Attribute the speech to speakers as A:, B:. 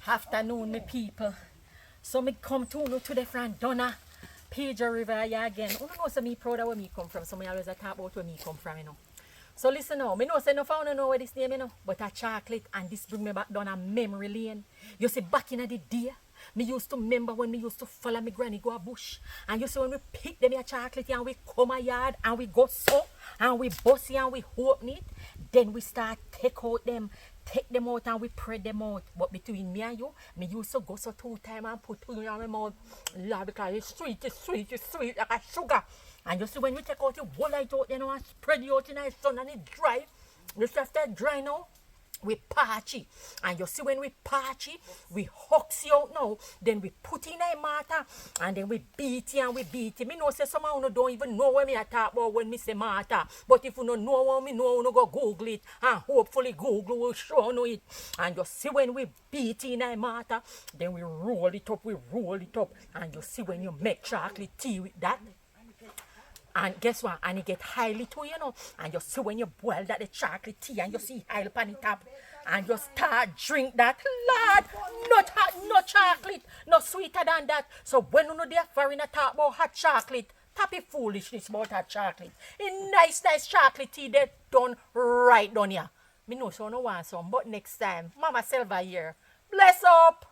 A: Afternoon, my people. So me come to you today from Donna, Pedro River here again. You know, so me proud of where me come from. So me always talk about where me come from, you know. So listen now, me know say no found know where this name, you know, but a chocolate and this bring me back down a memory lane. You see back in the day, me used to remember when me used to follow me granny go a bush. And you see when we pick them a chocolate and we come a yard and we go so and we bust it and we open it, then we start take them out and we spread them out. But between me and you, me used to go so 2 times and put two in my mouth. Lord, because it's sweet like a sugar. And you see when we take out the whole light out, you know, and spread it out in the sun and it dry. You see after it dry now, we patch it. And you see when we patch it, we hooks it out now. Then we put it in a mortar and then we beat it and we beat it. Me know say some of you don't even know what me I talk about when me say mortar. But if you don't know what me know, you go Google it and hopefully Google will show you it. And you see when we beat it in a mortar, then we roll it up. And you see when you make chocolate tea with that. And guess what? And it get highly too, you know. And you see when you boil that the chocolate tea and you see highly on the top. And you start drink that. Lord, not hot, no chocolate, no sweeter than that. So when you know they're foreigner talk about hot chocolate, tap it foolishness about hot chocolate. A nice chocolate tea they done right down here. Me know so no want some, but next time, Mama Selva here. Bless up.